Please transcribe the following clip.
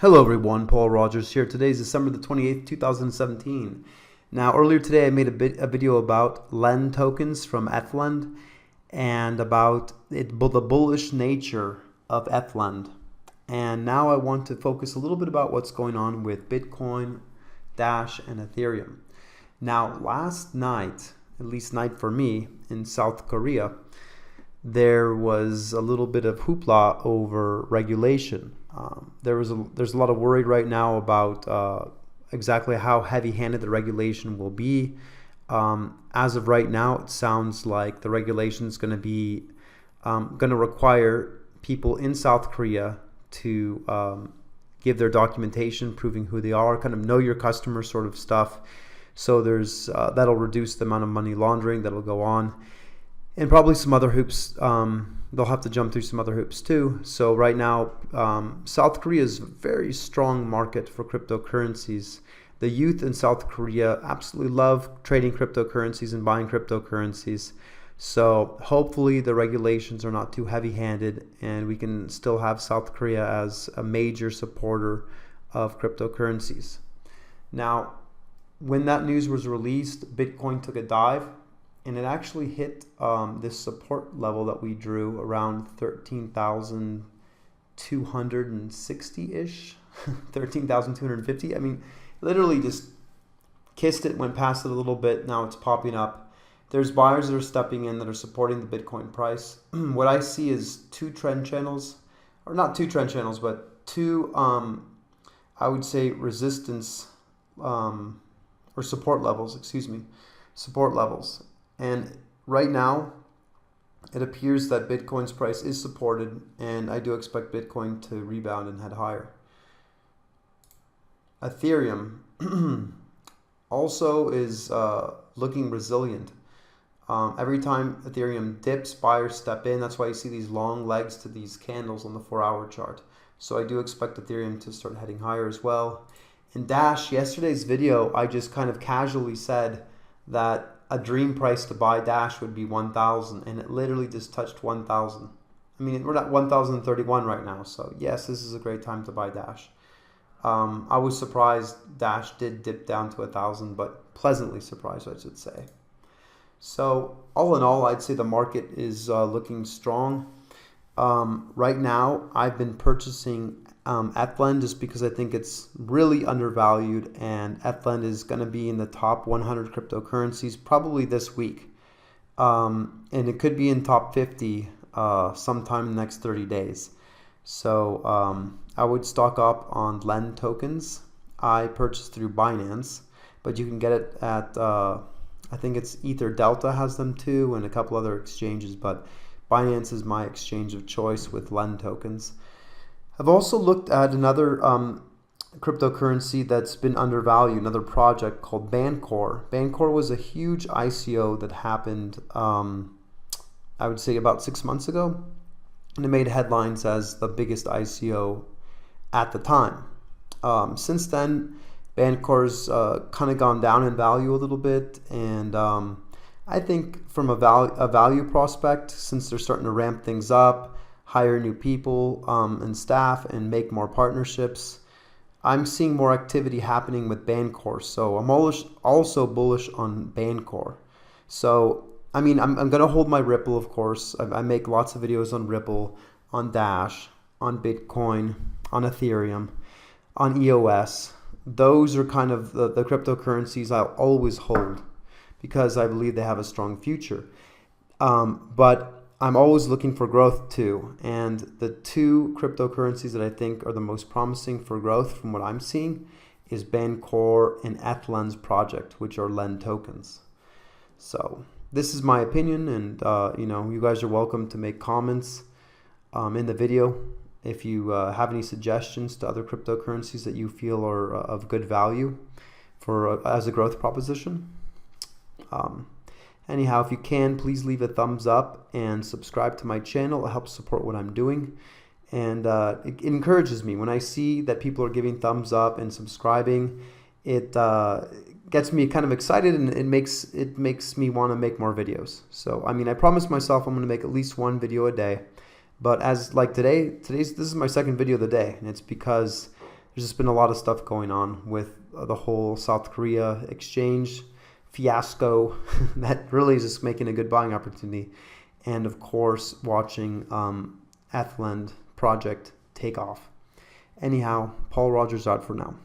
Hello everyone, Paul Rogers here. Today is December the 28th, 2017. Now earlier today I made a video about LEND tokens from Ethlend and about the bullish nature of Ethlend. And now I want to focus a little bit about what's going on with Bitcoin, Dash, and Ethereum. Now last night, at least night for me, in South Korea, there was a little bit of hoopla over regulation. There's a lot of worry right now about exactly how heavy-handed the regulation will be. As of right now, it sounds like the regulation is going to be going to require people in South Korea to give their documentation proving who they are, kind of know your customer sort of stuff. So there's that'll reduce the amount of money laundering that'll go on. And probably some other hoops, they'll have to jump through some other hoops too. So right now, South Korea is a very strong market for cryptocurrencies. The youth in South Korea absolutely love trading cryptocurrencies and buying cryptocurrencies. So hopefully the regulations are not too heavy-handed and we can still have South Korea as a major supporter of cryptocurrencies. Now, when that news was released, Bitcoin took a dive. And it actually hit this support level that we drew around 13,260-ish, 13,250. I mean, literally just kissed it, went past it a little bit. Now it's popping up. There's buyers that are stepping in that are supporting the Bitcoin price. What I see is two trend channels, or not two trend channels, but two, I would say, resistance or support levels, support levels. And right now, it appears that Bitcoin's price is supported, and I do expect Bitcoin to rebound and head higher. Ethereum also is looking resilient. Every time Ethereum dips, buyers step in. That's why you see these long legs to these candles on the 4-hour chart. So I do expect Ethereum to start heading higher as well. In Dash, yesterday's video, I just kind of casually said that a dream price to buy Dash would be 1,000, and it literally just touched 1,000. I mean, we're at 1,031 right now, so yes, this is a great time to buy Dash. I was surprised Dash did dip down to 1,000, but pleasantly surprised, I should say. So all in all, I'd say the market is looking strong. Right now, I've been purchasing Ethlend just because I think it's really undervalued, and Ethlend is going to be in the top 100 cryptocurrencies probably this week, and it could be in top 50 sometime in the next 30 days. So I would stock up on LEND tokens. I purchased through Binance, but you can get it at I think it's Ether Delta has them too, and a couple other exchanges, but Binance is my exchange of choice with LEND tokens. I've also looked at another cryptocurrency that's been undervalued, another project called Bancor. Bancor was a huge ICO that happened, I would say about 6 months ago, and it made headlines as the biggest ICO at the time. Since then, Bancor's kind of gone down in value a little bit, and I think from a value prospect, since they're starting to ramp things up, hire new people and staff, and make more partnerships, I'm seeing more activity happening with Bancor. So I'm also bullish on Bancor. So I mean, I'm going to hold my Ripple, of course. I make lots of videos on Ripple, on Dash, on Bitcoin, on Ethereum, on EOS. Those are kind of the cryptocurrencies I'll always hold because I believe they have a strong future. But I'm always looking for growth too, and the two cryptocurrencies that I think are the most promising for growth from what I'm seeing is Bancor and Ethlend's project, which are LEND tokens. So this is my opinion, and you guys are welcome to make comments in the video if you have any suggestions to other cryptocurrencies that you feel are of good value for as a growth proposition. Anyhow, if you can, please leave a thumbs up and subscribe to my channel. It helps support what I'm doing. And it encourages me. When I see that people are giving thumbs up and subscribing, it gets me kind of excited, and it makes me want to make more videos. So, I mean, I promised myself I'm going to make at least one video a day. But as like this is my second video of the day, and it's because there's just been a lot of stuff going on with the whole South Korea exchange fiasco that really is just making a good buying opportunity. And of course, watching Athland project take off. Anyhow, Paul Rogers out for now.